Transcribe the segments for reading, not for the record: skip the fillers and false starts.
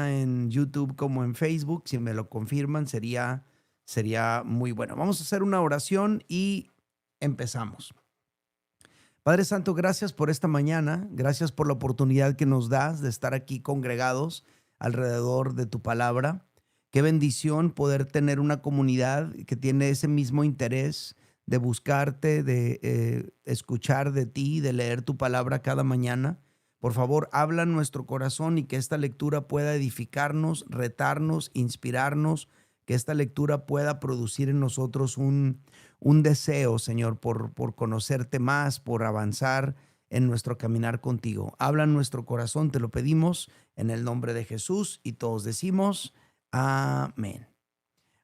en YouTube como en Facebook. Si me lo confirman, sería muy bueno. Vamos a hacer una oración y empezamos. Padre Santo, gracias por esta mañana, gracias por la oportunidad que nos das de estar aquí congregados alrededor de tu palabra. Qué bendición poder tener una comunidad que tiene ese mismo interés de buscarte, de escuchar de ti, de leer tu palabra cada mañana. Por favor, habla en nuestro corazón y que esta lectura pueda edificarnos, retarnos, inspirarnos, que esta lectura pueda producir en nosotros un deseo, Señor, por conocerte más, por avanzar en nuestro caminar contigo. Habla en nuestro corazón, te lo pedimos en el nombre de Jesús y todos decimos amén.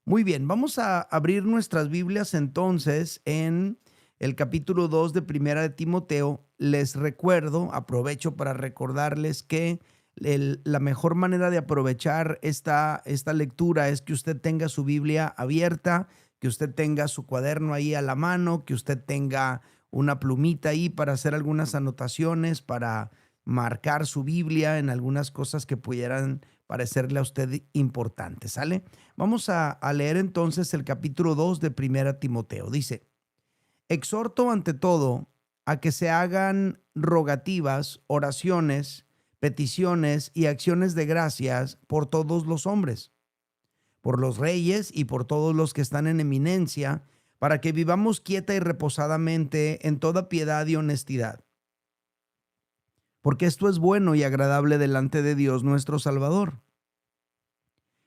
Muy bien, vamos a abrir nuestras Biblias entonces en el capítulo 2 de Primera de Timoteo. Les recuerdo, aprovecho para recordarles que la mejor manera de aprovechar esta lectura es que usted tenga su Biblia abierta, que usted tenga su cuaderno ahí a la mano, que usted tenga una plumita ahí para hacer algunas anotaciones, para marcar su Biblia en algunas cosas que pudieran parecerle a usted importantes, ¿sale? Vamos a leer entonces el capítulo 2 de Primera Timoteo. Dice: exhorto ante todo a que se hagan rogativas, oraciones, peticiones y acciones de gracias por todos los hombres, por los reyes y por todos los que están en eminencia, para que vivamos quieta y reposadamente en toda piedad y honestidad. Porque esto es bueno y agradable delante de Dios nuestro Salvador,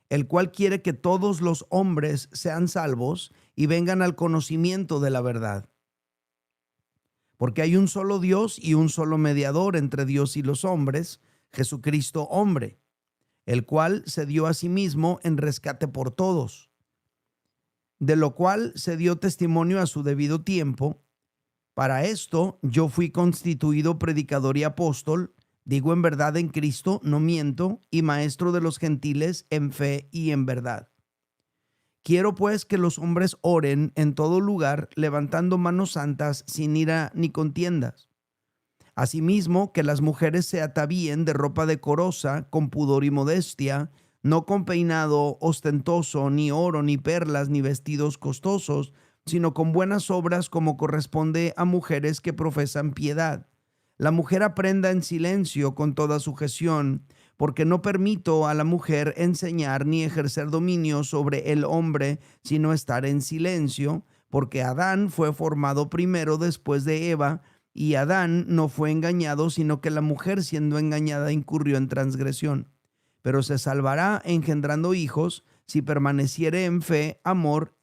el cual quiere que todos los hombres sean salvos y vengan al conocimiento de la verdad. Porque hay un solo Dios y un solo mediador entre Dios y los hombres, Jesucristo hombre, el cual se dio a sí mismo en rescate por todos, de lo cual se dio testimonio a su debido tiempo. Para esto yo fui constituido predicador y apóstol, digo en verdad en Cristo, no miento, y maestro de los gentiles en fe y en verdad. Quiero pues que los hombres oren en todo lugar, levantando manos santas, sin ira ni contiendas. Asimismo, que las mujeres se atavíen de ropa decorosa, con pudor y modestia, no con peinado ostentoso, ni oro, ni perlas, ni vestidos costosos, sino con buenas obras, como corresponde a mujeres que profesan piedad. La mujer aprenda en silencio con toda sujeción, porque no permito a la mujer enseñar ni ejercer dominio sobre el hombre, sino estar en silencio, porque Adán fue formado primero después de Eva, y Adán no fue engañado, sino que la mujer, siendo engañada, incurrió en transgresión. Pero se salvará engendrando hijos si permaneciere en fe, amor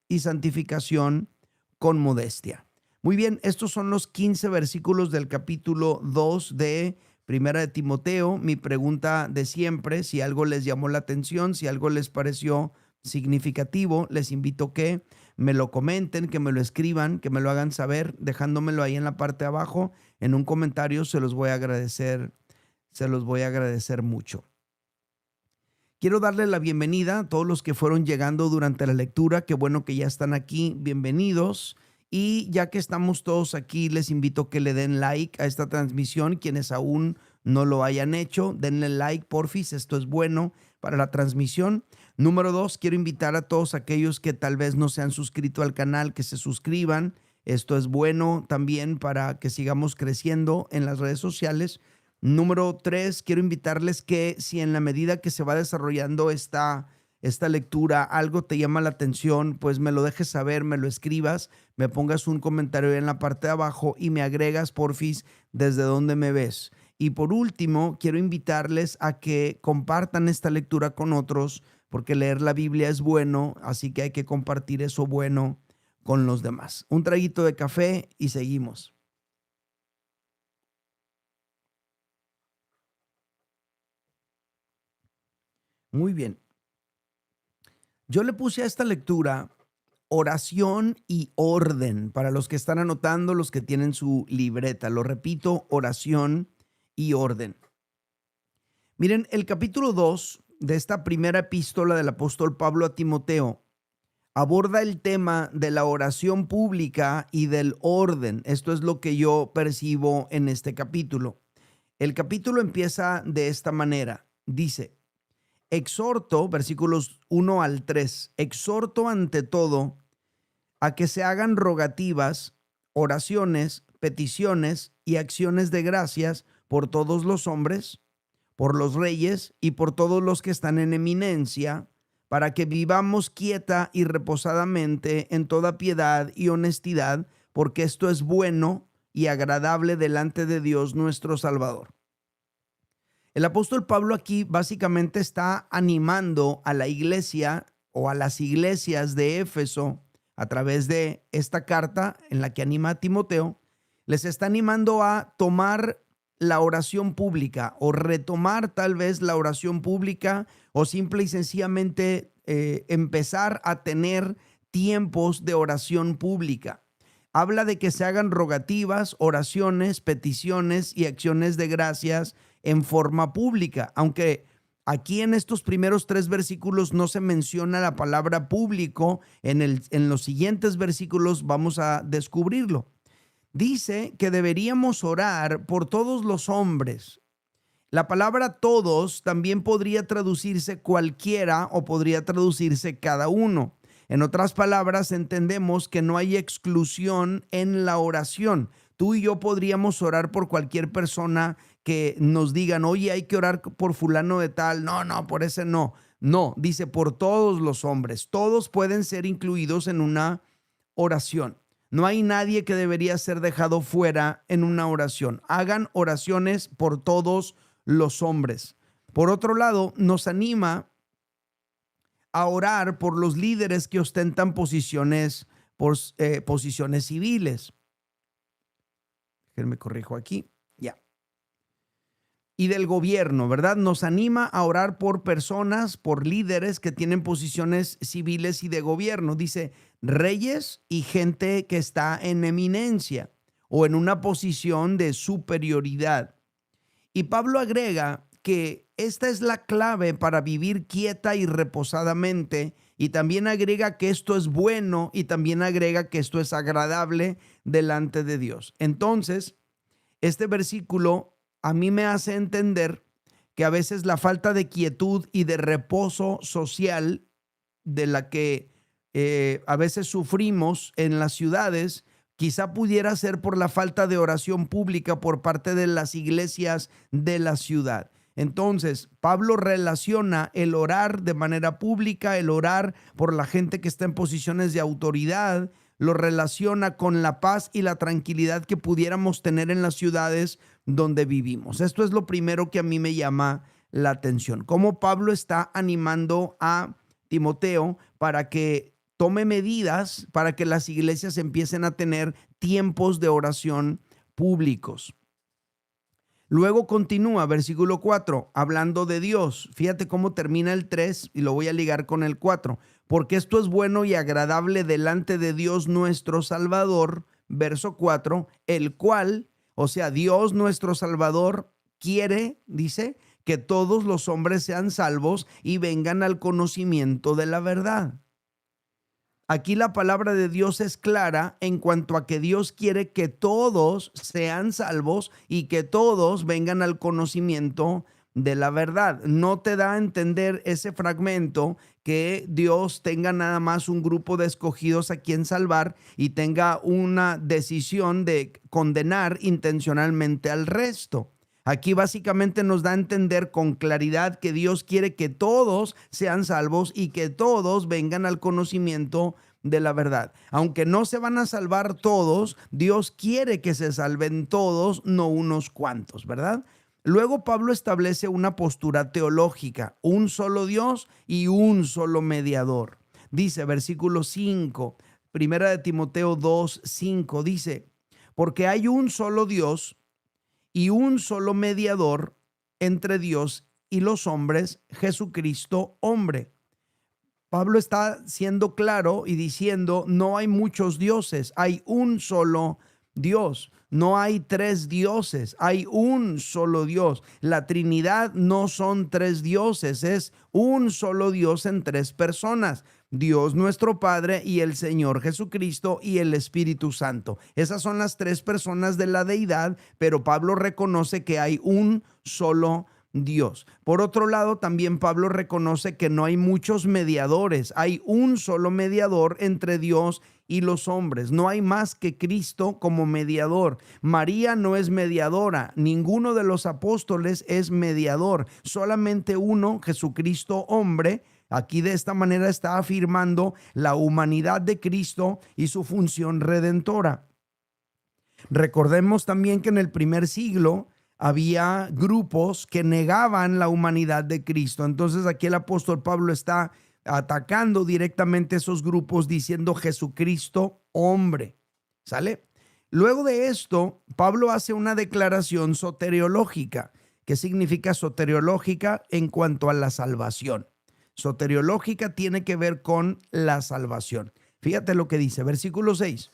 y santificación con modestia. Muy bien, estos son los 15 versículos del capítulo 2 de Primera de Timoteo. Mi pregunta de siempre: si algo les llamó la atención, si algo les pareció significativo, les invito que me lo comenten, que me lo escriban, que me lo hagan saber, dejándomelo ahí en la parte de abajo, en un comentario. Se los voy a agradecer mucho. Quiero darle la bienvenida a todos los que fueron llegando durante la lectura. Qué bueno que ya están aquí, bienvenidos. Y ya que estamos todos aquí, les invito a que le den like a esta transmisión. Quienes aún no lo hayan hecho, denle like, porfis, esto es bueno para la transmisión. Número 2, quiero invitar a todos aquellos que tal vez no se han suscrito al canal, que se suscriban. Esto es bueno también para que sigamos creciendo en las redes sociales. Número 3, quiero invitarles que si en la medida que se va desarrollando esta lectura algo te llama la atención, pues me lo dejes saber, me lo escribas, me pongas un comentario en la parte de abajo y me agregas, porfis, desde donde me ves. Y por último, quiero invitarles a que compartan esta lectura con otros, porque leer la Biblia es bueno, así que hay que compartir eso bueno con los demás. Un traguito de café y seguimos. Muy bien. Yo le puse a esta lectura oración y orden. Para los que están anotando, los que tienen su libreta, lo repito: oración y orden. Miren, el capítulo 2 de esta primera epístola del apóstol Pablo a Timoteo aborda el tema de la oración pública y del orden. Esto es lo que yo percibo en este capítulo. El capítulo empieza de esta manera. Dice: Exhorto, versículos 1 al 3, exhorto ante todo a que se hagan rogativas, oraciones, peticiones y acciones de gracias por todos los hombres, por los reyes y por todos los que están en eminencia, para que vivamos quieta y reposadamente en toda piedad y honestidad, porque esto es bueno y agradable delante de Dios nuestro Salvador. El apóstol Pablo aquí básicamente está animando a la iglesia o a las iglesias de Éfeso a través de esta carta en la que anima a Timoteo, les está animando a tomar la oración pública o retomar tal vez la oración pública o simple y sencillamente empezar a tener tiempos de oración pública. Habla de que se hagan rogativas, oraciones, peticiones y acciones de gracias en forma pública, aunque aquí en estos primeros 3 versículos no se menciona la palabra público, en los siguientes versículos vamos a descubrirlo. Dice que deberíamos orar por todos los hombres. La palabra todos también podría traducirse cualquiera o podría traducirse cada uno. En otras palabras, entendemos que no hay exclusión en la oración. Tú y yo podríamos orar por cualquier persona que nos digan, oye, hay que orar por fulano de tal. No, por ese no. No, dice por todos los hombres. Todos pueden ser incluidos en una oración. No hay nadie que debería ser dejado fuera en una oración. Hagan oraciones por todos los hombres. Por otro lado, nos anima a orar por los líderes que ostentan posiciones civiles. Me corrijo aquí. Ya. Y del gobierno, ¿verdad? Nos anima a orar por personas, por líderes que tienen posiciones civiles y de gobierno. Dice, reyes y gente que está en eminencia o en una posición de superioridad. Y Pablo agrega que esta es la clave para vivir quieta y reposadamente, y también agrega que esto es bueno y también agrega que esto es agradable delante de Dios. Entonces, este versículo a mí me hace entender que a veces la falta de quietud y de reposo social de la que a veces sufrimos en las ciudades, quizá pudiera ser por la falta de oración pública por parte de las iglesias de la ciudad. Entonces, Pablo relaciona el orar de manera pública, el orar por la gente que está en posiciones de autoridad, lo relaciona con la paz y la tranquilidad que pudiéramos tener en las ciudades donde vivimos. Esto es lo primero que a mí me llama la atención. Cómo Pablo está animando a Timoteo para que tome medidas para que las iglesias empiecen a tener tiempos de oración públicos. Luego continúa, versículo 4, hablando de Dios. Fíjate cómo termina el 3 y lo voy a ligar con el 4. Porque esto es bueno y agradable delante de Dios nuestro Salvador, verso 4, el cual, o sea, Dios nuestro Salvador quiere, dice, que todos los hombres sean salvos y vengan al conocimiento de la verdad. Aquí la palabra de Dios es clara en cuanto a que Dios quiere que todos sean salvos y que todos vengan al conocimiento de la verdad. No te da a entender ese fragmento que Dios tenga nada más un grupo de escogidos a quien salvar y tenga una decisión de condenar intencionalmente al resto. Aquí básicamente nos da a entender con claridad que Dios quiere que todos sean salvos y que todos vengan al conocimiento de la verdad. Aunque no se van a salvar todos, Dios quiere que se salven todos, no unos cuantos, ¿verdad? Luego Pablo establece una postura teológica, un solo Dios y un solo mediador. Dice, versículo 5, primera de Timoteo 2, 5, dice, porque hay un solo Dios y un solo mediador entre Dios y los hombres, Jesucristo, hombre. Pablo está siendo claro y diciendo, no hay muchos dioses, hay un solo Dios. No hay 3 dioses, hay un solo Dios. La Trinidad no son 3 dioses, es un solo Dios en 3 personas. Dios nuestro Padre y el Señor Jesucristo y el Espíritu Santo. Esas son las 3 personas de la deidad, pero Pablo reconoce que hay un solo Dios. Por otro lado, también Pablo reconoce que no hay muchos mediadores, hay un solo mediador entre Dios y los hombres. No hay más que Cristo como mediador. María no es mediadora, ninguno de los apóstoles es mediador, solamente uno, Jesucristo hombre. Aquí de esta manera está afirmando la humanidad de Cristo y su función redentora. Recordemos también que en el primer siglo había grupos que negaban la humanidad de Cristo. Entonces aquí el apóstol Pablo está atacando directamente esos grupos diciendo Jesucristo hombre. ¿Sale? Luego de esto, Pablo hace una declaración soteriológica. ¿Qué significa soteriológica? En cuanto a la salvación. Soteriológica tiene que ver con la salvación. Fíjate lo que dice, versículo 6.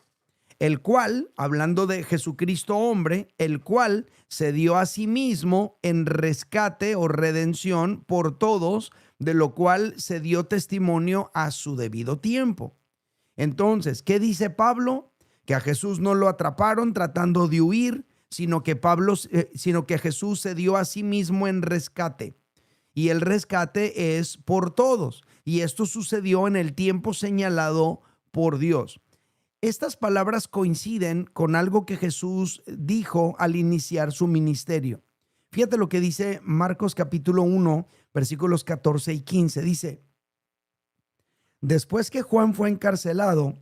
El cual, hablando de Jesucristo hombre, el cual se dio a sí mismo en rescate o redención por todos, de lo cual se dio testimonio a su debido tiempo. Entonces, ¿qué dice Pablo? Que a Jesús no lo atraparon tratando de huir, sino que Jesús se dio a sí mismo en rescate. Y el rescate es por todos. Y esto sucedió en el tiempo señalado por Dios. Estas palabras coinciden con algo que Jesús dijo al iniciar su ministerio. Fíjate lo que dice Marcos capítulo 1, versículos 14 y 15. Dice, después que Juan fue encarcelado,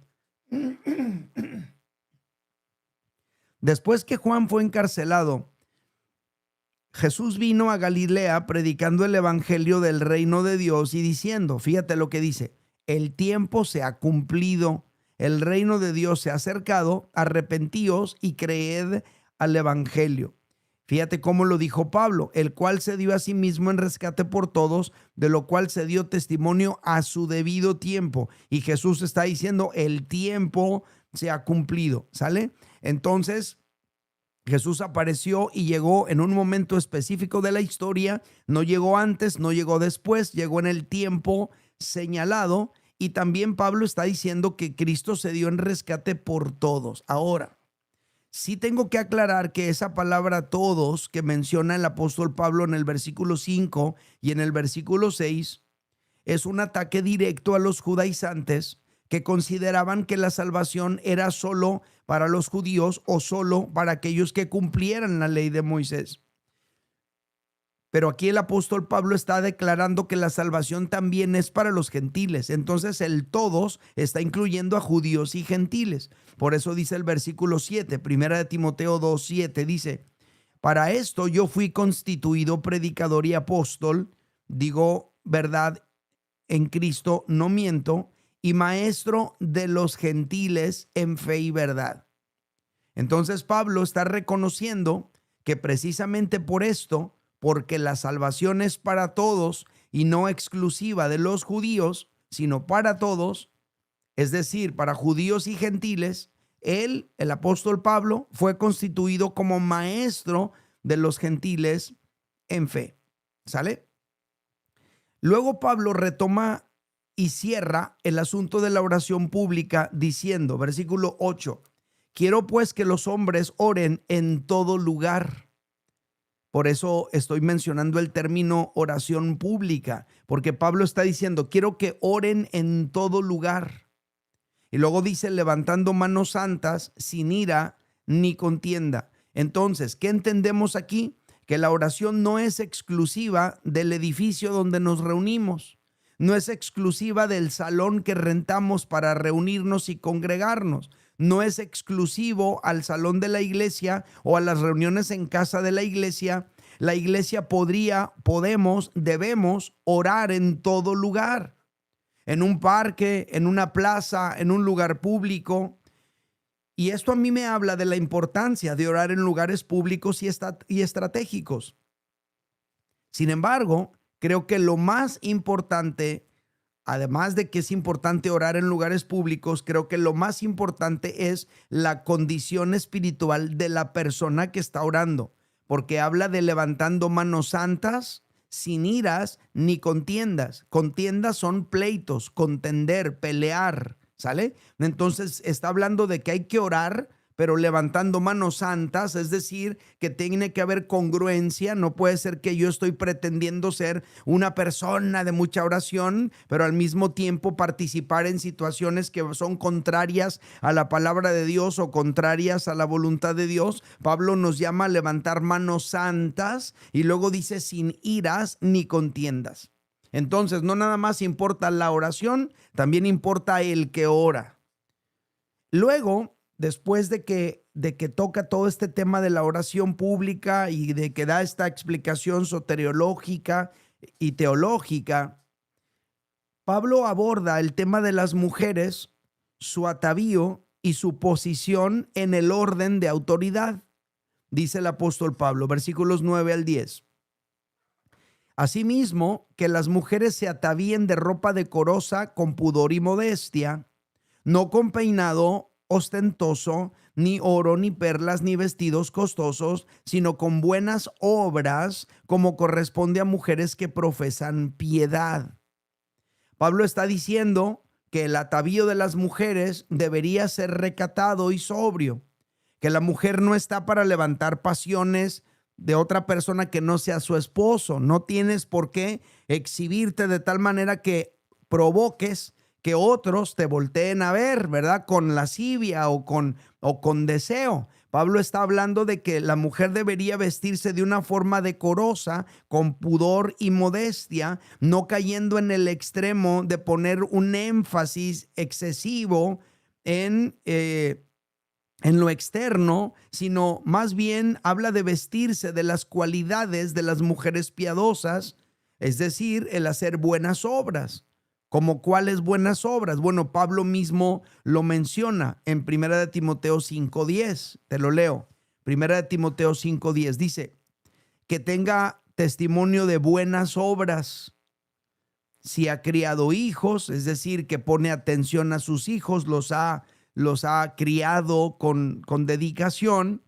Jesús vino a Galilea predicando el evangelio del reino de Dios y diciendo, fíjate lo que dice, el tiempo se ha cumplido. El reino de Dios se ha acercado, arrepentíos y creed al evangelio. Fíjate cómo lo dijo Pablo, el cual se dio a sí mismo en rescate por todos, de lo cual se dio testimonio a su debido tiempo. Y Jesús está diciendo, el tiempo se ha cumplido, ¿sale? Entonces, Jesús apareció y llegó en un momento específico de la historia, no llegó antes, no llegó después, llegó en el tiempo señalado. Y también Pablo está diciendo que Cristo se dio en rescate por todos. Ahora, sí tengo que aclarar que esa palabra todos que menciona el apóstol Pablo en el versículo 5 y en el versículo 6 es un ataque directo a los judaizantes que consideraban que la salvación era solo para los judíos o solo para aquellos que cumplieran la ley de Moisés. Pero aquí el apóstol Pablo está declarando que la salvación también es para los gentiles. Entonces el todos está incluyendo a judíos y gentiles. Por eso dice el versículo 7, primera de Timoteo 2:7, dice, para esto yo fui constituido predicador y apóstol, digo verdad en Cristo, no miento, y maestro de los gentiles en fe y verdad. Entonces Pablo está reconociendo que precisamente por esto, porque la salvación es para todos y no exclusiva de los judíos, sino para todos, es decir, para judíos y gentiles, él, el apóstol Pablo, fue constituido como maestro de los gentiles en fe. ¿Sale? Luego Pablo retoma y cierra el asunto de la oración pública diciendo, versículo 8, quiero pues que los hombres oren en todo lugar. Por eso estoy mencionando el término oración pública, porque Pablo está diciendo, quiero que oren en todo lugar. Y luego dice, levantando manos santas, sin ira ni contienda. Entonces, ¿qué entendemos aquí? Que la oración no es exclusiva del edificio donde nos reunimos, no es exclusiva del salón que rentamos para reunirnos y congregarnos. No es exclusivo al salón de la iglesia o a las reuniones en casa de la iglesia. La iglesia debemos orar en todo lugar. En un parque, en una plaza, en un lugar público. Y esto a mí me habla de la importancia de orar en lugares públicos y estratégicos. Sin embargo, creo que lo más importante, además de que es importante orar en lugares públicos, creo que lo más importante es la condición espiritual de la persona que está orando, porque habla de levantando manos santas, sin iras ni contiendas. Contiendas son pleitos, contender, pelear, ¿sale? Entonces está hablando de que hay que orar pero levantando manos santas, es decir, que tiene que haber congruencia. No puede ser que yo estoy pretendiendo ser una persona de mucha oración, pero al mismo tiempo participar en situaciones que son contrarias a la palabra de Dios o contrarias a la voluntad de Dios. Pablo nos llama a levantar manos santas y luego dice sin iras ni contiendas. Entonces, no nada más importa la oración, también importa el que ora. Luego, después de que toca todo este tema de la oración pública y de que da esta explicación soteriológica y teológica, Pablo aborda el tema de las mujeres, su atavío y su posición en el orden de autoridad. Dice el apóstol Pablo, versículos 9 al 10. Asimismo, que las mujeres se atavíen de ropa decorosa con pudor y modestia, no con peinado ostentoso, ni oro, ni perlas, ni vestidos costosos, sino con buenas obras, como corresponde a mujeres que profesan piedad. Pablo está diciendo que el atavío de las mujeres debería ser recatado y sobrio, que la mujer no está para levantar pasiones de otra persona que no sea su esposo. No tienes por qué exhibirte de tal manera que provoques que otros te volteen a ver, ¿verdad? Con lascivia o con deseo. Pablo está hablando de que la mujer debería vestirse de una forma decorosa, con pudor y modestia, no cayendo en el extremo de poner un énfasis excesivo en lo externo, sino más bien habla de vestirse de las cualidades de las mujeres piadosas, es decir, el hacer buenas obras. ¿Como cuáles buenas obras? Bueno, Pablo mismo lo menciona en 1 Timoteo 5:10. Te lo leo. 1 Timoteo 5:10 dice que tenga testimonio de buenas obras. Si ha criado hijos, es decir, que pone atención a sus hijos, los ha criado con dedicación.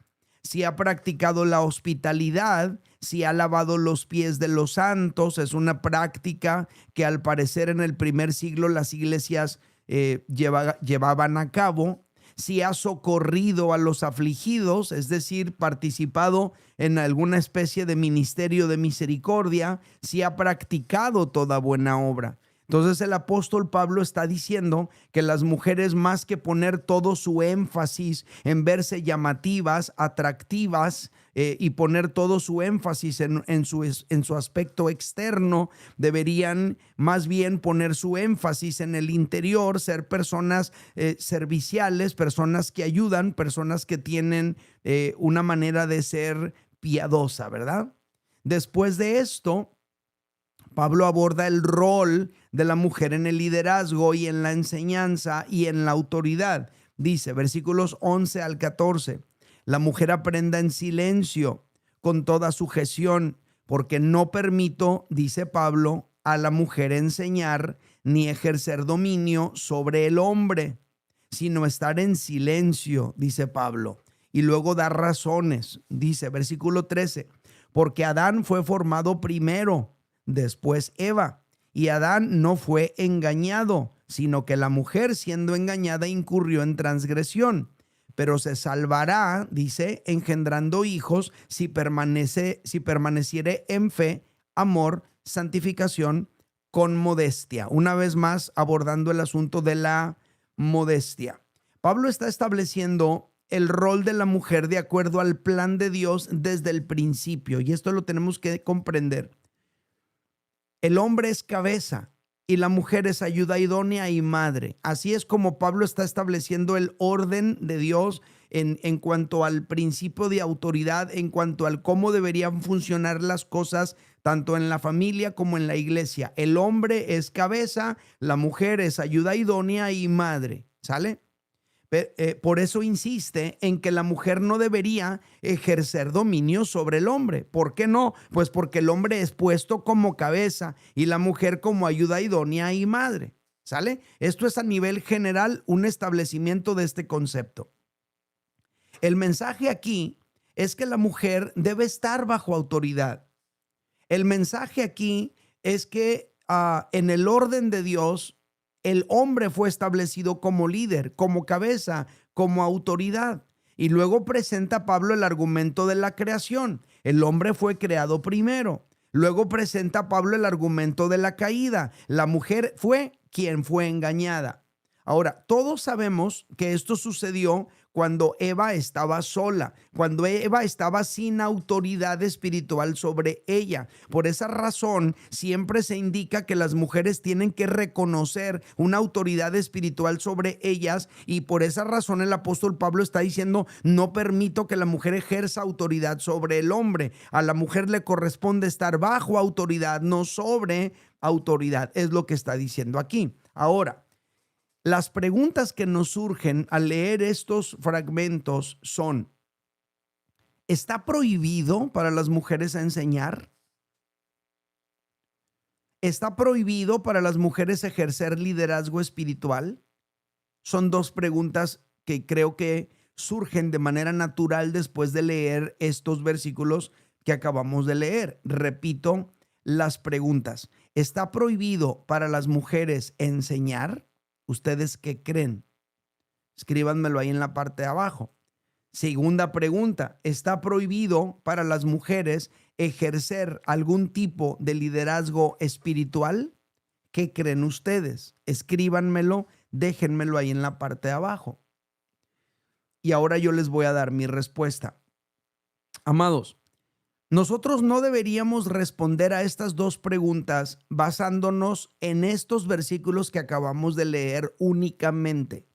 Si ha practicado la hospitalidad, si ha lavado los pies de los santos, es una práctica que al parecer en el primer siglo las iglesias llevaban a cabo. Si ha socorrido a los afligidos, es decir, participado en alguna especie de ministerio de misericordia, si ha practicado toda buena obra. Entonces el apóstol Pablo está diciendo que las mujeres, más que poner todo su énfasis en verse llamativas, atractivas y poner todo su énfasis en su aspecto externo, deberían más bien poner su énfasis en el interior, ser personas serviciales, personas que ayudan, personas que tienen una manera de ser piadosa, ¿verdad? Después de esto, Pablo aborda el rol de la mujer en el liderazgo y en la enseñanza y en la autoridad. Dice, versículos 11 al 14, la mujer aprenda en silencio con toda sujeción, porque no permito, dice Pablo, a la mujer enseñar ni ejercer dominio sobre el hombre, sino estar en silencio, dice Pablo. Y luego da razones, dice, versículo 13, porque Adán fue formado primero, después Eva, y Adán no fue engañado, sino que la mujer, siendo engañada, incurrió en transgresión. Pero se salvará, dice, engendrando hijos si permaneciere en fe, amor, santificación, con modestia. Una vez más, abordando el asunto de la modestia. Pablo está estableciendo el rol de la mujer de acuerdo al plan de Dios desde el principio, y esto lo tenemos que comprender. El hombre es cabeza y la mujer es ayuda idónea y madre. Así es como Pablo está estableciendo el orden de Dios en cuanto al principio de autoridad, en cuanto al cómo deberían funcionar las cosas, tanto en la familia como en la iglesia. El hombre es cabeza, la mujer es ayuda idónea y madre. ¿Sale? Por eso insiste en que la mujer no debería ejercer dominio sobre el hombre. ¿Por qué no? Pues porque el hombre es puesto como cabeza y la mujer como ayuda idónea y madre. ¿Sale? Esto es a nivel general un establecimiento de este concepto. El mensaje aquí es que la mujer debe estar bajo autoridad. El mensaje aquí es que en el orden de Dios, el hombre fue establecido como líder, como cabeza, como autoridad. Y luego presenta Pablo el argumento de la creación. El hombre fue creado primero. Luego presenta Pablo el argumento de la caída. La mujer fue quien fue engañada. Ahora, todos sabemos que esto sucedió cuando Eva estaba sola, cuando Eva estaba sin autoridad espiritual sobre ella. Por esa razón, siempre se indica que las mujeres tienen que reconocer una autoridad espiritual sobre ellas, y por esa razón el apóstol Pablo está diciendo: no permito que la mujer ejerza autoridad sobre el hombre. A la mujer le corresponde estar bajo autoridad, no sobre autoridad. Es lo que está diciendo aquí. Ahora, las preguntas que nos surgen al leer estos fragmentos son: ¿está prohibido para las mujeres enseñar? ¿Está prohibido para las mujeres ejercer liderazgo espiritual? Son dos preguntas que creo que surgen de manera natural después de leer estos versículos que acabamos de leer. Repito las preguntas. ¿Está prohibido para las mujeres enseñar? ¿Ustedes qué creen? Escríbanmelo ahí en la parte de abajo. Segunda pregunta: ¿está prohibido para las mujeres ejercer algún tipo de liderazgo espiritual? ¿Qué creen ustedes? Escríbanmelo, déjenmelo ahí en la parte de abajo. Y ahora yo les voy a dar mi respuesta. Amados, nosotros no deberíamos responder a estas dos preguntas basándonos en estos versículos que acabamos de leer únicamente.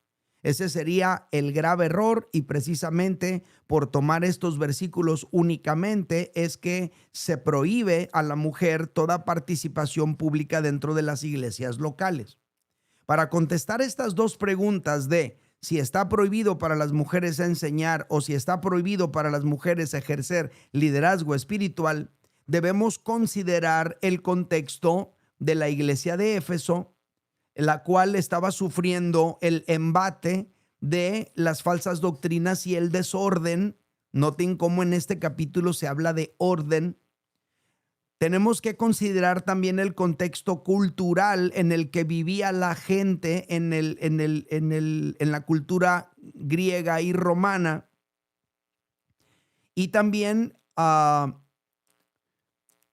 Ese sería el grave error, y precisamente por tomar estos versículos únicamente es que se prohíbe a la mujer toda participación pública dentro de las iglesias locales. Para contestar estas dos preguntas de si está prohibido para las mujeres enseñar o si está prohibido para las mujeres ejercer liderazgo espiritual, debemos considerar el contexto de la iglesia de Éfeso, la cual estaba sufriendo el embate de las falsas doctrinas y el desorden. Noten cómo en este capítulo se habla de orden. Tenemos que considerar también el contexto cultural en el que vivía la gente en la cultura griega y romana. Y también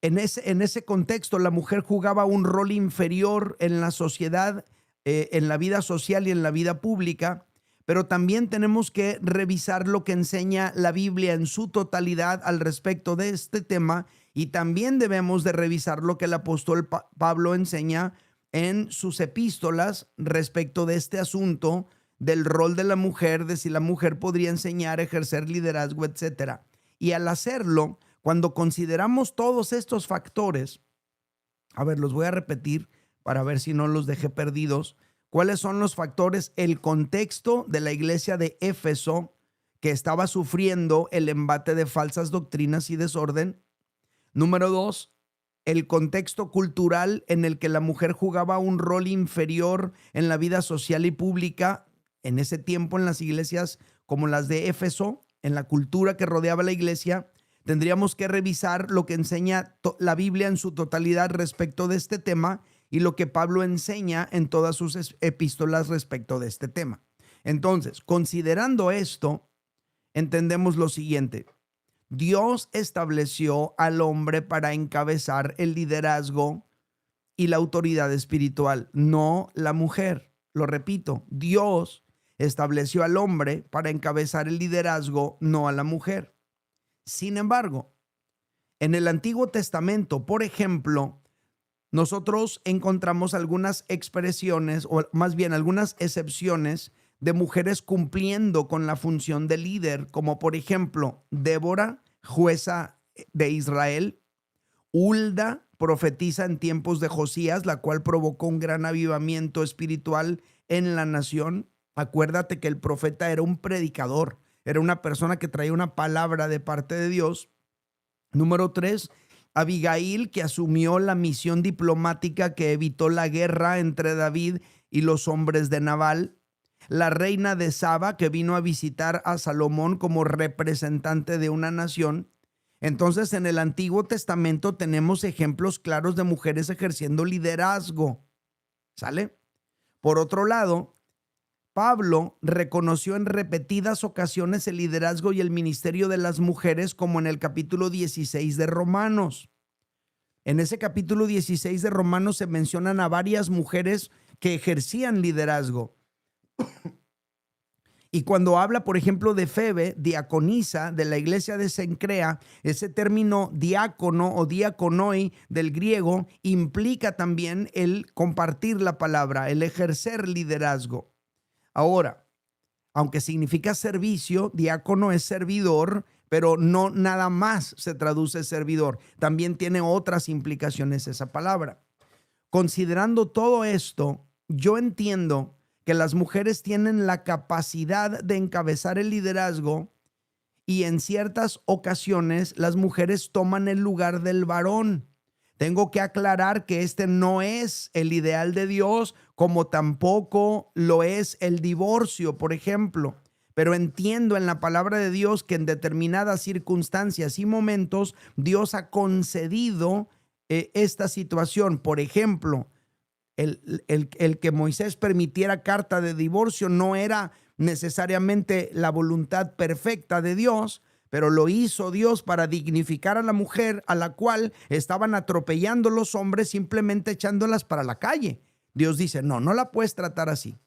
en ese contexto la mujer jugaba un rol inferior en la sociedad, en la vida social y en la vida pública. Pero también tenemos que revisar lo que enseña la Biblia en su totalidad al respecto de este tema. Y también debemos de revisar lo que el apóstol Pablo enseña en sus epístolas respecto de este asunto del rol de la mujer, de si la mujer podría enseñar, ejercer liderazgo, etc. Y al hacerlo, cuando consideramos todos estos factores, a ver, los voy a repetir para ver si no los dejé perdidos. ¿Cuáles son los factores? El contexto de la iglesia de Éfeso, que estaba sufriendo el embate de falsas doctrinas y desorden. Número 2, el contexto cultural en el que la mujer jugaba un rol inferior en la vida social y pública en ese tiempo en las iglesias como las de Éfeso, en la cultura que rodeaba la iglesia. Tendríamos que revisar lo que enseña la Biblia en su totalidad respecto de este tema y lo que Pablo enseña en todas sus epístolas respecto de este tema. Entonces, considerando esto, entendemos lo siguiente. Dios estableció al hombre para encabezar el liderazgo y la autoridad espiritual, no la mujer. Lo repito, Dios estableció al hombre para encabezar el liderazgo, no a la mujer. Sin embargo, en el Antiguo Testamento, por ejemplo, nosotros encontramos algunas expresiones, o más bien algunas excepciones de mujeres cumpliendo con la función de líder, como por ejemplo, Débora, jueza de Israel; Hulda, profetisa en tiempos de Josías, la cual provocó un gran avivamiento espiritual en la nación. Acuérdate que el profeta era un predicador, era una persona que traía una palabra de parte de Dios. Número 3, Abigail, que asumió la misión diplomática que evitó la guerra entre David y los hombres de Nabal. La reina de Saba, que vino a visitar a Salomón como representante de una nación. Entonces, en el Antiguo Testamento tenemos ejemplos claros de mujeres ejerciendo liderazgo. ¿Sale? Por otro lado, Pablo reconoció en repetidas ocasiones el liderazgo y el ministerio de las mujeres, como en el capítulo 16 de Romanos. En ese capítulo 16 de Romanos se mencionan a varias mujeres que ejercían liderazgo. Y cuando habla, por ejemplo, de Febe, diaconisa de la iglesia de Cencrea, ese término diácono o diaconoi del griego implica también el compartir la palabra, el ejercer liderazgo. Ahora, aunque significa servicio, diácono es servidor, pero no nada más se traduce servidor. También tiene otras implicaciones esa palabra. Considerando todo esto, yo entiendo que las mujeres tienen la capacidad de encabezar el liderazgo y en ciertas ocasiones las mujeres toman el lugar del varón. Tengo que aclarar que este no es el ideal de Dios, como tampoco lo es el divorcio, por ejemplo. Pero entiendo en la palabra de Dios que en determinadas circunstancias y momentos Dios ha concedido esta situación. Por ejemplo, el que Moisés permitiera carta de divorcio no era necesariamente la voluntad perfecta de Dios, pero lo hizo Dios para dignificar a la mujer a la cual estaban atropellando los hombres simplemente echándolas para la calle. Dios dice, no la puedes tratar así.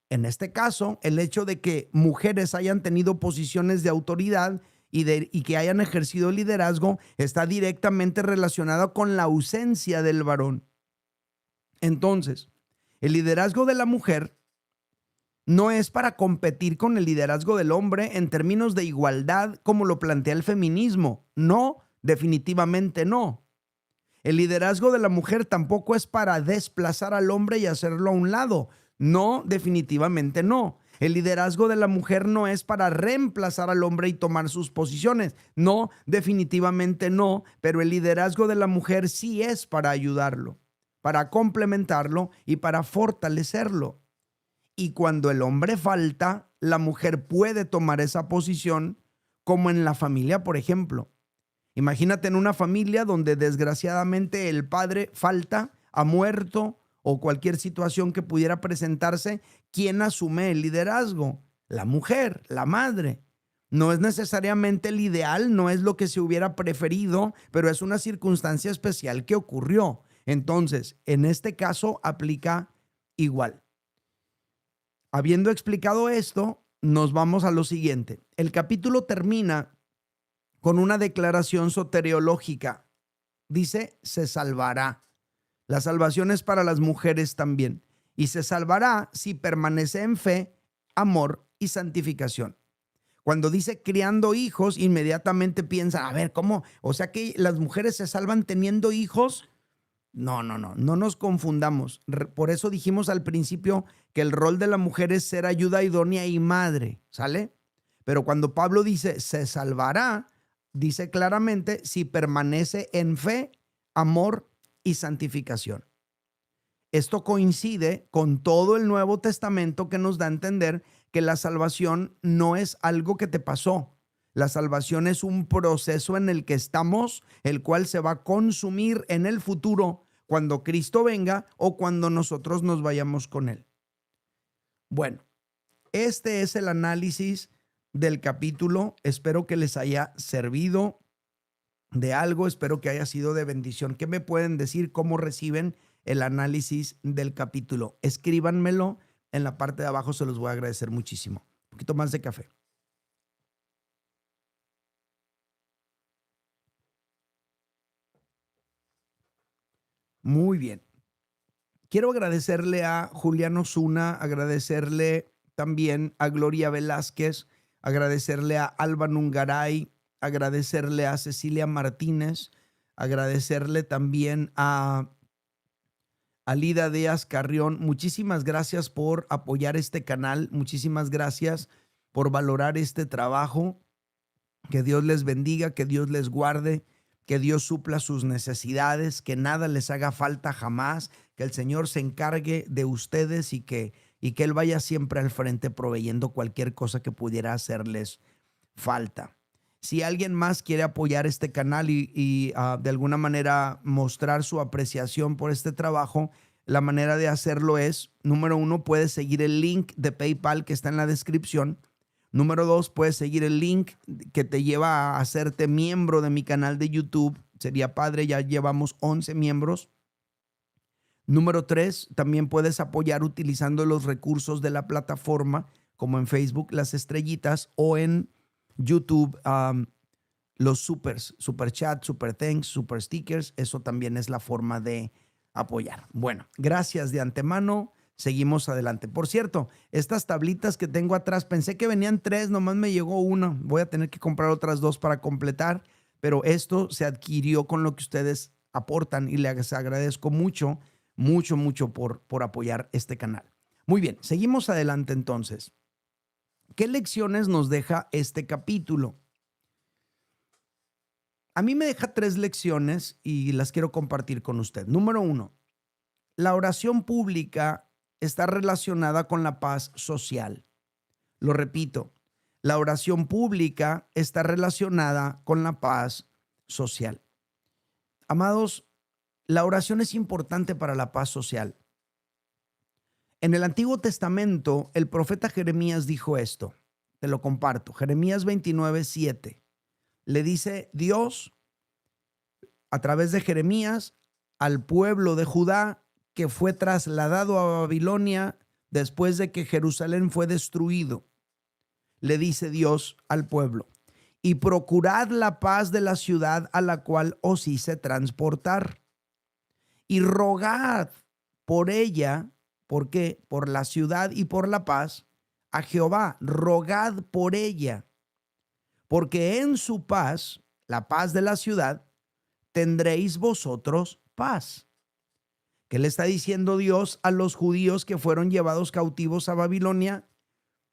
En este caso, el hecho de que mujeres hayan tenido posiciones de autoridad y que hayan ejercido liderazgo está directamente relacionado con la ausencia del varón. Entonces, el liderazgo de la mujer no es para competir con el liderazgo del hombre en términos de igualdad como lo plantea el feminismo. No, definitivamente no. El liderazgo de la mujer tampoco es para desplazar al hombre y hacerlo a un lado. No, definitivamente no. El liderazgo de la mujer no es para reemplazar al hombre y tomar sus posiciones. No, definitivamente no. Pero el liderazgo de la mujer sí es para ayudarlo, para complementarlo y para fortalecerlo. Y cuando el hombre falta, la mujer puede tomar esa posición, como en la familia, por ejemplo. Imagínate en una familia donde desgraciadamente el padre falta, ha muerto o cualquier situación que pudiera presentarse, ¿quién asume el liderazgo? La mujer, la madre. No es necesariamente el ideal, no es lo que se hubiera preferido, pero es una circunstancia especial que ocurrió. Entonces, en este caso aplica igual. Habiendo explicado esto, nos vamos a lo siguiente. El capítulo termina con una declaración soteriológica. Dice, se salvará. La salvación es para las mujeres también. Y se salvará si permanece en fe, amor y santificación. Cuando dice criando hijos, inmediatamente piensa, a ver, ¿cómo? O sea que las mujeres se salvan teniendo hijos. No nos confundamos. Por eso dijimos al principio que el rol de la mujer es ser ayuda idónea y madre, ¿sale? Pero cuando Pablo dice se salvará, dice claramente si permanece en fe, amor y santificación. Esto coincide con todo el Nuevo Testamento que nos da a entender que la salvación no es algo que te pasó. La salvación es un proceso en el que estamos, el cual se va a consumir en el futuro cuando Cristo venga o cuando nosotros nos vayamos con Él. Bueno, este es el análisis del capítulo. Espero que les haya servido de algo, espero que haya sido de bendición. ¿Qué me pueden decir? ¿Cómo reciben el análisis del capítulo? Escríbanmelo en la parte de abajo, se los voy a agradecer muchísimo. Un poquito más de café. Muy bien. Quiero agradecerle a Julián Osuna, agradecerle también a Gloria Velázquez, agradecerle a Alba Nungaray, agradecerle a Cecilia Martínez, agradecerle también a Lida Díaz Carrión. Muchísimas gracias por apoyar este canal, muchísimas gracias por valorar este trabajo. Que Dios les bendiga, que Dios les guarde, que Dios supla sus necesidades, que nada les haga falta jamás, que el Señor se encargue de ustedes y que Él vaya siempre al frente proveyendo cualquier cosa que pudiera hacerles falta. Si alguien más quiere apoyar este canal y de alguna manera mostrar su apreciación por este trabajo, La manera de hacerlo es, número 1, puedes seguir el link de PayPal que está en la descripción. Número 2, puedes seguir el link que te lleva a hacerte miembro de mi canal de YouTube. Sería padre, ya llevamos 11 miembros. Número 3, también puedes apoyar utilizando los recursos de la plataforma, como en Facebook, las estrellitas, o en YouTube, los super chat, super thanks, super stickers. Eso también es la forma de apoyar. Bueno, gracias de antemano. Seguimos adelante. Por cierto, estas tablitas que tengo atrás, pensé que venían 3, nomás me llegó una. Voy a tener que comprar otras 2 para completar, pero esto se adquirió con lo que ustedes aportan y les agradezco mucho, mucho por apoyar este canal. Muy bien, seguimos adelante entonces. ¿Qué lecciones nos deja este capítulo? A mí me deja 3 lecciones y las quiero compartir con usted. Número 1, la oración pública está relacionada con la paz social. Lo repito, la oración pública está relacionada con la paz social. Amados, la oración es importante para la paz social. En el Antiguo Testamento, el profeta Jeremías dijo esto. Te lo comparto. Jeremías 29:7. Le dice Dios a través de Jeremías al pueblo de Judá que fue trasladado a Babilonia después de que Jerusalén fue destruido. Le dice Dios al pueblo: y procurad la paz de la ciudad a la cual os hice transportar, y rogad por ella. ¿Por qué? Por la ciudad y por la paz a Jehová. Rogad por ella, porque en su paz, la paz de la ciudad, tendréis vosotros paz. ¿Qué le está diciendo Dios a los judíos que fueron llevados cautivos a Babilonia?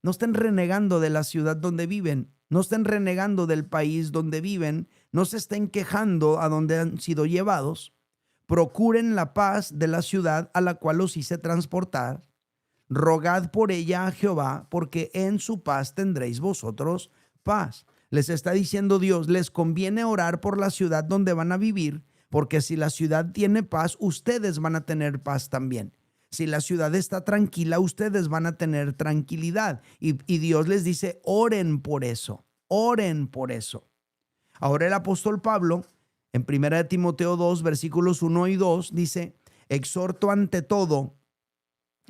No estén renegando de la ciudad donde viven, no estén renegando del país donde viven, no se estén quejando a donde han sido llevados. Procuren la paz de la ciudad a la cual os hice transportar. Rogad por ella a Jehová, porque en su paz tendréis vosotros paz. Les está diciendo Dios, les conviene orar por la ciudad donde van a vivir, porque si la ciudad tiene paz, ustedes van a tener paz también. Si la ciudad está tranquila, ustedes van a tener tranquilidad. Y Dios les dice, oren por eso, oren por eso. Ahora el apóstol Pablo, en 1 Timoteo 2, versículos 1 y 2, dice, exhorto ante todo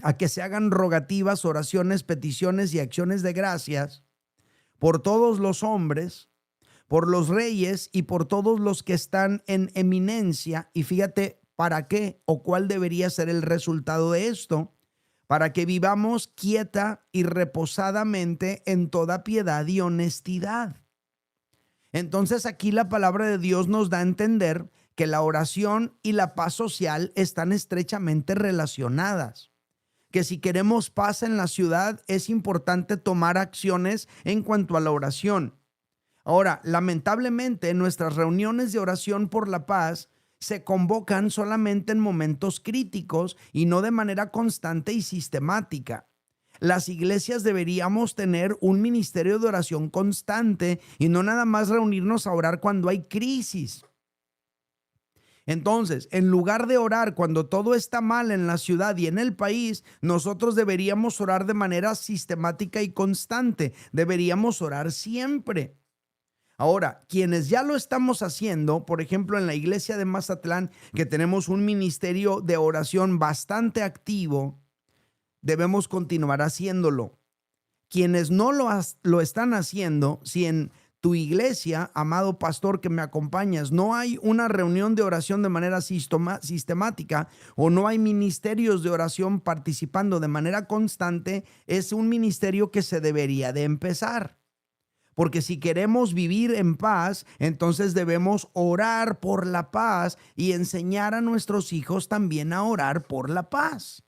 a que se hagan rogativas, oraciones, peticiones y acciones de gracias por todos los hombres, por los reyes y por todos los que están en eminencia. Y fíjate, ¿para qué o cuál debería ser el resultado de esto? Para que vivamos quieta y reposadamente en toda piedad y honestidad. Entonces aquí la palabra de Dios nos da a entender que la oración y la paz social están estrechamente relacionadas. Que si queremos paz en la ciudad, es importante tomar acciones en cuanto a la oración. Ahora, lamentablemente, nuestras reuniones de oración por la paz se convocan solamente en momentos críticos y no de manera constante y sistemática. Las iglesias deberíamos tener un ministerio de oración constante y no nada más reunirnos a orar cuando hay crisis. Entonces, en lugar de orar cuando todo está mal en la ciudad y en el país, nosotros deberíamos orar de manera sistemática y constante. Deberíamos orar siempre. Ahora, quienes ya lo estamos haciendo, por ejemplo, en la iglesia de Mazatlán, que tenemos un ministerio de oración bastante activo, debemos continuar haciéndolo. Quienes no lo están haciendo, si en tu iglesia, amado pastor que me acompañas, no hay una reunión de oración de manera sistemática o no hay ministerios de oración participando de manera constante, es un ministerio que se debería de empezar. Porque si queremos vivir en paz, entonces debemos orar por la paz y enseñar a nuestros hijos también a orar por la paz.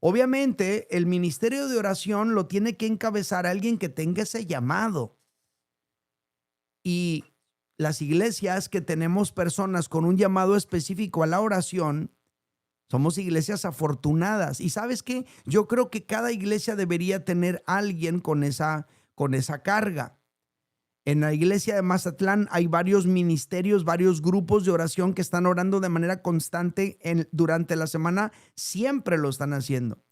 Obviamente, el ministerio de oración lo tiene que encabezar alguien que tenga ese llamado. Y las iglesias que tenemos personas con un llamado específico a la oración, somos iglesias afortunadas. ¿Y sabes qué? Yo creo que cada iglesia debería tener a alguien con esa carga. En la iglesia de Mazatlán hay varios ministerios, varios grupos de oración que están orando de manera constante durante la semana. Siempre lo están haciendo.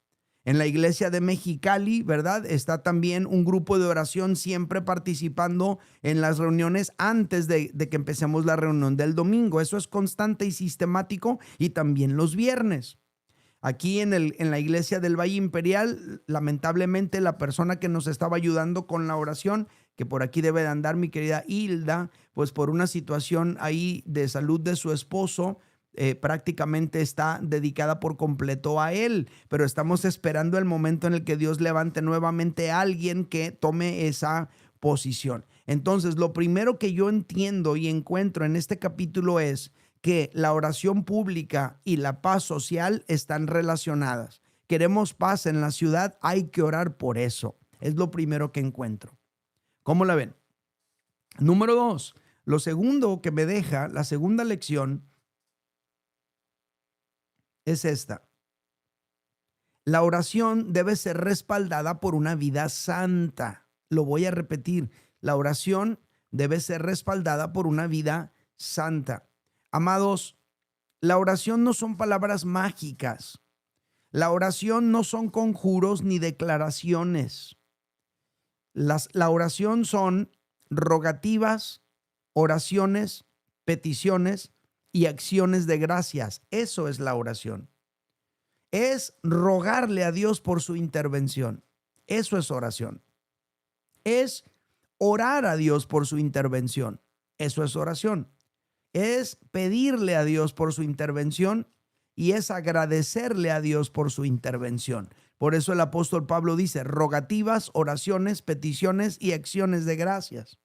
En la iglesia de Mexicali, ¿verdad? Está también un grupo de oración siempre participando en las reuniones antes de que empecemos la reunión del domingo. Eso es constante y sistemático, y también los viernes. Aquí en la iglesia del Valle Imperial, lamentablemente la persona que nos estaba ayudando con la oración, que por aquí debe de andar mi querida Hilda, pues por una situación ahí de salud de su esposo, prácticamente está dedicada por completo a él, pero estamos esperando el momento en el que Dios levante nuevamente a alguien que tome esa posición. Entonces, lo primero que yo entiendo y encuentro en este capítulo es que la oración pública y la paz social están relacionadas. Queremos paz en la ciudad, hay que orar por eso. Es lo primero que encuentro. ¿Cómo la ven? Número 2, lo segundo que me deja, la segunda lección es esta. La oración debe ser respaldada por una vida santa. Lo voy a repetir. La oración debe ser respaldada por una vida santa. Amados, la oración no son palabras mágicas. La oración no son conjuros ni declaraciones. La oración son rogativas, oraciones, peticiones y acciones de gracias. Eso es la oración. Es rogarle a Dios por su intervención. Eso es oración. Es orar a Dios por su intervención. Eso es oración. Es pedirle a Dios por su intervención y es agradecerle a Dios por su intervención. Por eso el apóstol Pablo dice rogativas, oraciones, peticiones y acciones de gracias.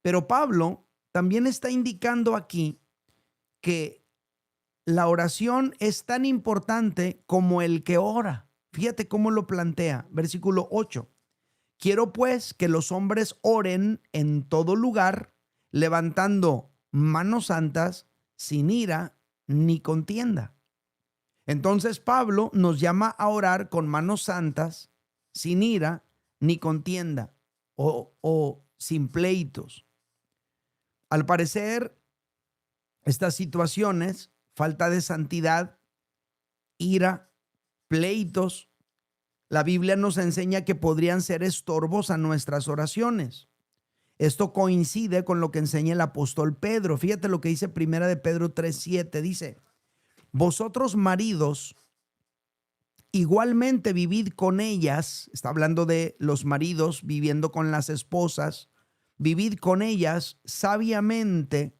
Pero Pablo también está indicando aquí que la oración es tan importante como el que ora. Fíjate cómo lo plantea, versículo 8. Quiero pues que los hombres oren en todo lugar, levantando manos santas, sin ira ni contienda. Entonces Pablo nos llama a orar con manos santas, sin ira ni contienda o sin pleitos. Al parecer, estas situaciones, falta de santidad, ira, pleitos, la Biblia nos enseña que podrían ser estorbos a nuestras oraciones. Esto coincide con lo que enseña el apóstol Pedro. Fíjate lo que dice Primera de Pedro 3:7. Dice, vosotros maridos, igualmente vivid con ellas. Está hablando de los maridos viviendo con las esposas. Vivid con ellas sabiamente,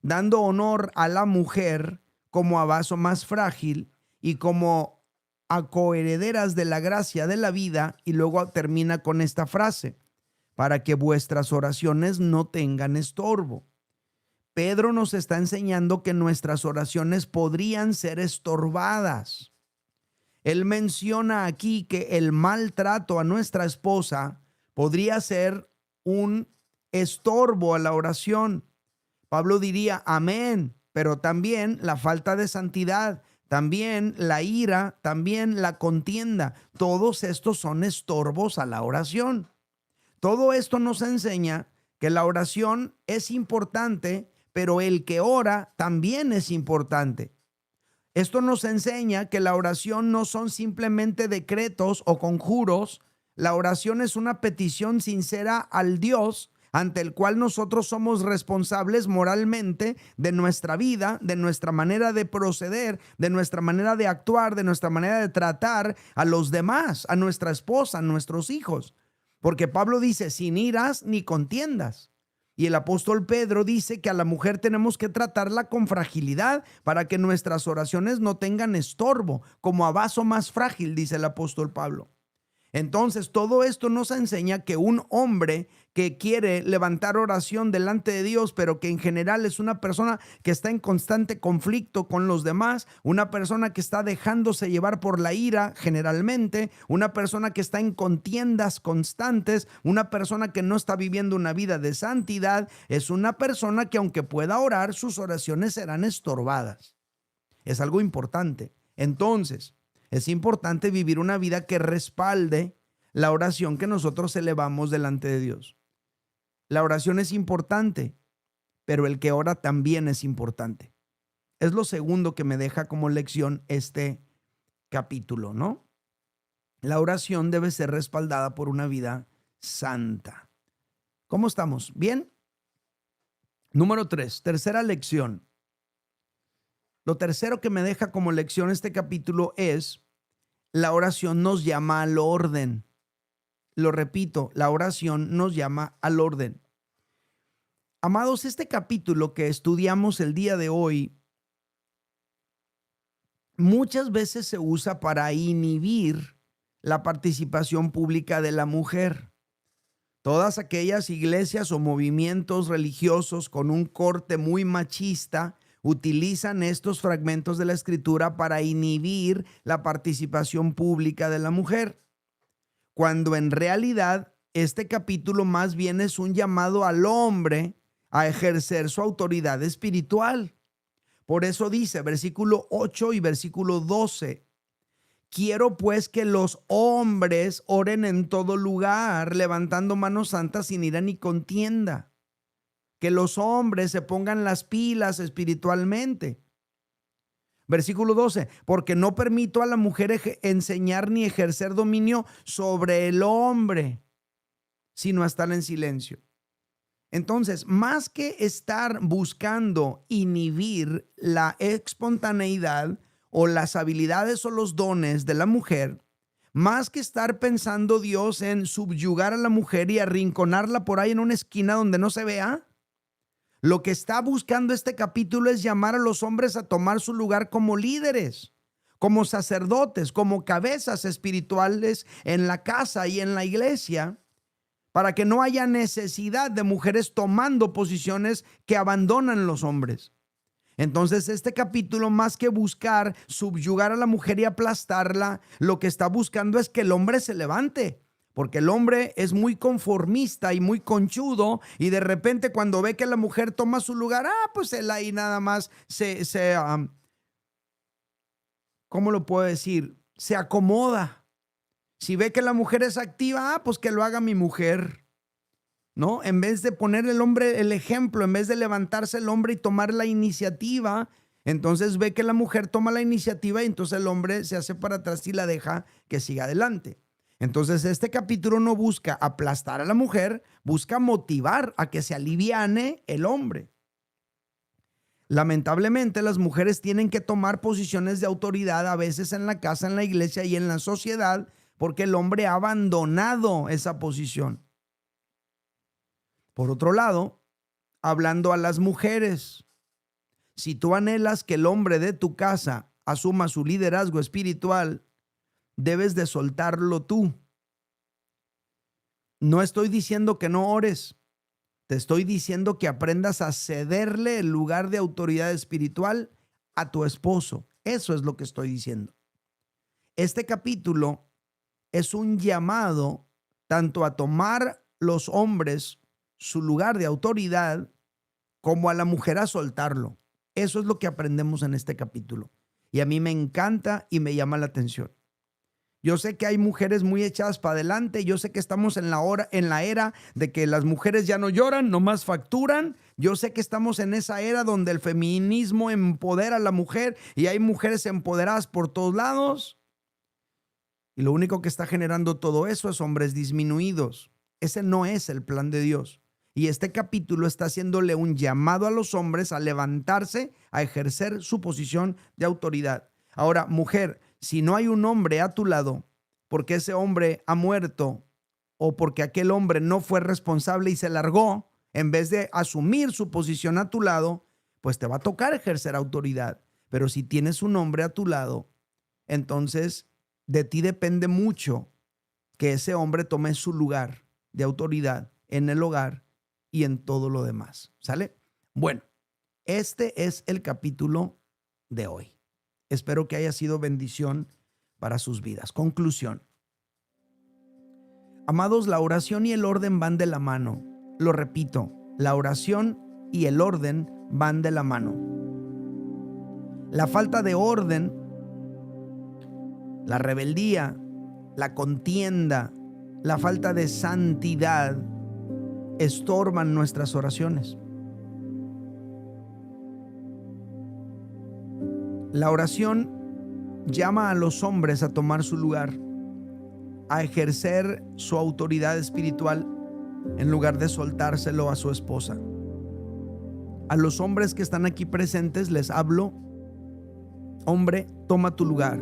dando honor a la mujer como a vaso más frágil y como a coherederas de la gracia de la vida. Y luego termina con esta frase, para que vuestras oraciones no tengan estorbo. Pedro nos está enseñando que nuestras oraciones podrían ser estorbadas. Él menciona aquí que el maltrato a nuestra esposa podría ser un estorbo a la oración. Pablo diría amén, pero también la falta de santidad, también la ira, también la contienda. Todos estos son estorbos a la oración. Todo esto nos enseña que la oración es importante, pero el que ora también es importante. Esto nos enseña que la oración no son simplemente decretos o conjuros. La oración es una petición sincera al Dios ante el cual nosotros somos responsables moralmente de nuestra vida, de nuestra manera de proceder, de nuestra manera de actuar, de nuestra manera de tratar a los demás, a nuestra esposa, a nuestros hijos. Porque Pablo dice, sin iras ni contiendas. Y el apóstol Pedro dice que a la mujer tenemos que tratarla con fragilidad para que nuestras oraciones no tengan estorbo, como a vaso más frágil, dice el apóstol Pablo. Entonces, todo esto nos enseña que un hombre que quiere levantar oración delante de Dios, pero que en general es una persona que está en constante conflicto con los demás, una persona que está dejándose llevar por la ira generalmente, una persona que está en contiendas constantes, una persona que no está viviendo una vida de santidad, es una persona que aunque pueda orar, sus oraciones serán estorbadas. Es algo importante. Entonces, es importante vivir una vida que respalde la oración que nosotros elevamos delante de Dios. La oración es importante, pero el que ora también es importante. Es lo segundo que me deja como lección este capítulo, ¿no? La oración debe ser respaldada por una vida santa. ¿Cómo estamos? ¿Bien? Número 3, tercera lección. Lo tercero que me deja como lección este capítulo es: la oración nos llama al orden. Lo repito, la oración nos llama al orden. Amados, este capítulo que estudiamos el día de hoy muchas veces se usa para inhibir la participación pública de la mujer. Todas aquellas iglesias o movimientos religiosos con un corte muy machista utilizan estos fragmentos de la Escritura para inhibir la participación pública de la mujer, cuando en realidad este capítulo más bien es un llamado al hombre a ejercer su autoridad espiritual. Por eso dice versículo 8 y versículo 12: quiero pues que los hombres oren en todo lugar, levantando manos santas sin ira ni contienda. Que los hombres se pongan las pilas espiritualmente. Versículo 12: porque no permito a la mujer enseñar ni ejercer dominio sobre el hombre, sino a estar en silencio. Entonces, más que estar buscando inhibir la espontaneidad o las habilidades o los dones de la mujer, más que estar pensando Dios en subyugar a la mujer y arrinconarla por ahí en una esquina donde no se vea, lo que está buscando este capítulo es llamar a los hombres a tomar su lugar como líderes, como sacerdotes, como cabezas espirituales en la casa y en la iglesia, para que no haya necesidad de mujeres tomando posiciones que abandonan los hombres. Entonces, este capítulo, más que buscar subyugar a la mujer y aplastarla, lo que está buscando es que el hombre se levante, porque el hombre es muy conformista y muy conchudo, y de repente cuando ve que la mujer toma su lugar, pues él ahí nada más ¿cómo lo puedo decir? Se acomoda. Si ve que la mujer es activa, pues que lo haga mi mujer, ¿no? En vez de poner el hombre el ejemplo, en vez de levantarse el hombre y tomar la iniciativa, entonces ve que la mujer toma la iniciativa y entonces el hombre se hace para atrás y la deja que siga adelante. Entonces este capítulo no busca aplastar a la mujer, busca motivar a que se aliviane el hombre. Lamentablemente, las mujeres tienen que tomar posiciones de autoridad a veces en la casa, en la iglesia y en la sociedad, porque el hombre ha abandonado esa posición. Por otro lado, hablando a las mujeres, si tú anhelas que el hombre de tu casa asuma su liderazgo espiritual, debes de soltarlo tú. No estoy diciendo que no ores, te estoy diciendo que aprendas a cederle el lugar de autoridad espiritual a tu esposo. Eso es lo que estoy diciendo. Este capítulo es un llamado tanto a tomar los hombres su lugar de autoridad como a la mujer a soltarlo. Eso es lo que aprendemos en este capítulo. Y a mí me encanta y me llama la atención. Yo sé que hay mujeres muy echadas para adelante. Yo sé que estamos en la era de que las mujeres ya no lloran, nomás facturan. Yo sé que estamos en esa era donde el feminismo empodera a la mujer y hay mujeres empoderadas por todos lados. Y lo único que está generando todo eso es hombres disminuidos. Ese no es el plan de Dios. Y este capítulo está haciéndole un llamado a los hombres a levantarse, a ejercer su posición de autoridad. Ahora, mujer, si no hay un hombre a tu lado, porque ese hombre ha muerto o porque aquel hombre no fue responsable y se largó, en vez de asumir su posición a tu lado, pues te va a tocar ejercer autoridad. Pero si tienes un hombre a tu lado, entonces de ti depende mucho que ese hombre tome su lugar de autoridad en el hogar y en todo lo demás. ¿Sale? Bueno, este es el capítulo de hoy. Espero que haya sido bendición para sus vidas. Conclusión. Amados, la oración y el orden van de la mano. Lo repito, la oración y el orden van de la mano. La falta de orden, la rebeldía, la contienda, la falta de santidad estorban nuestras oraciones. La oración llama a los hombres a tomar su lugar, a ejercer su autoridad espiritual en lugar de soltárselo a su esposa. A los hombres que están aquí presentes les hablo: hombre, toma tu lugar,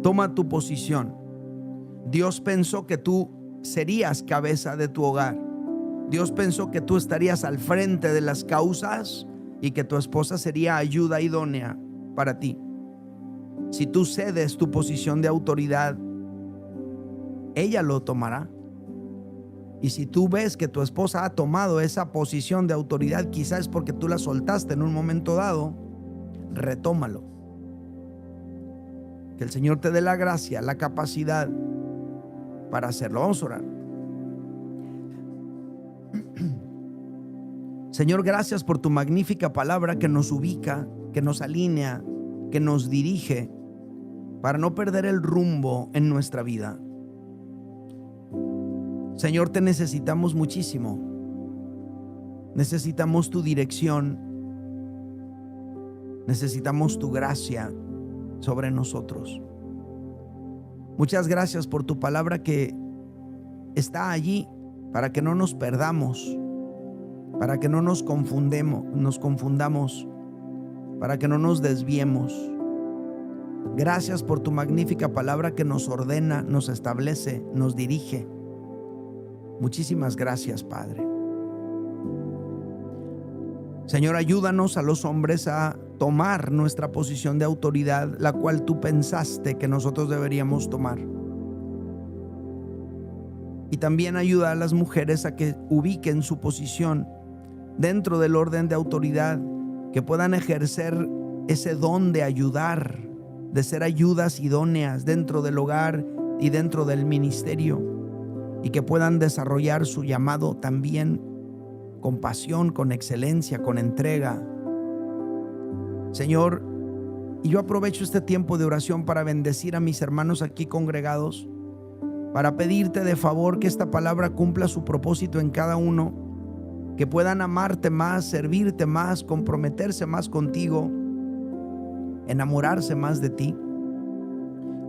toma tu posición. Dios pensó que tú serías cabeza de tu hogar. Dios pensó que tú estarías al frente de las causas y que tu esposa sería ayuda idónea para ti. Si tú cedes tu posición de autoridad, ella lo tomará. Y si tú ves que tu esposa ha tomado esa posición de autoridad, quizás es porque tú la soltaste en un momento dado, retómalo. Que el Señor te dé la gracia, la capacidad para hacerlo. Vamos a orar. Señor, gracias por tu magnífica palabra que nos ubica, que nos alinea, que nos dirige para no perder el rumbo en nuestra vida. Señor, te necesitamos muchísimo. Necesitamos tu dirección. Necesitamos tu gracia sobre nosotros. Muchas gracias por tu palabra que está allí para que no nos perdamos, para que no nos confundamos, para que no nos desviemos. Gracias por tu magnífica palabra que nos ordena, nos establece, nos dirige. Muchísimas gracias, Padre. Señor, ayúdanos a los hombres a tomar nuestra posición de autoridad, la cual tú pensaste que nosotros deberíamos tomar. Y también ayuda a las mujeres a que ubiquen su posición dentro del orden de autoridad, que puedan ejercer ese don de ayudar, de ser ayudas idóneas dentro del hogar y dentro del ministerio, y que puedan desarrollar su llamado también con pasión, con excelencia, con entrega. Señor, y yo aprovecho este tiempo de oración para bendecir a mis hermanos aquí congregados, para pedirte de favor que esta palabra cumpla su propósito en cada uno, que puedan amarte más, servirte más, comprometerse más contigo, enamorarse más de ti,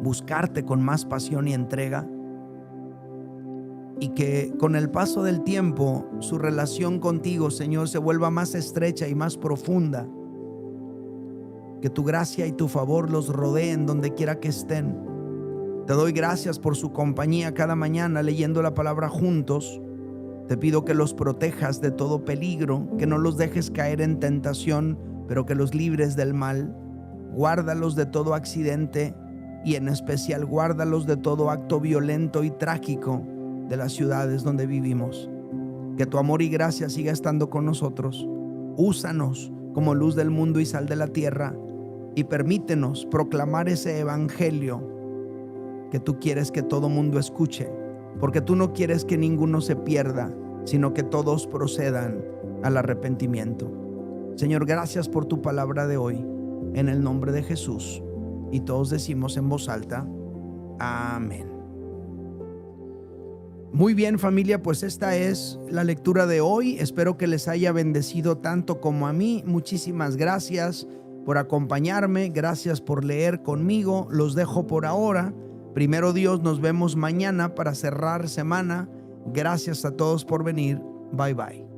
buscarte con más pasión y entrega, y que con el paso del tiempo su relación contigo, Señor, se vuelva más estrecha y más profunda. Que tu gracia y tu favor los rodeen donde quiera que estén. Te doy gracias por su compañía cada mañana leyendo la palabra juntos. Te pido que los protejas de todo peligro, que no los dejes caer en tentación, pero que los libres del mal. Guárdalos de todo accidente y en especial guárdalos de todo acto violento y trágico de las ciudades donde vivimos. Que tu amor y gracia siga estando con nosotros. Úsanos como luz del mundo y sal de la tierra, y permítenos proclamar ese evangelio que tú quieres que todo mundo escuche, porque tú no quieres que ninguno se pierda, sino que todos procedan al arrepentimiento. Señor, gracias por tu palabra de hoy, en el nombre de Jesús. Y todos decimos en voz alta: amén. Muy bien, familia, pues esta es la lectura de hoy. Espero que les haya bendecido tanto como a mí. Muchísimas gracias por acompañarme. Gracias por leer conmigo. Los dejo por ahora. Primero Dios, nos vemos mañana para cerrar semana. Gracias a todos por venir. Bye bye.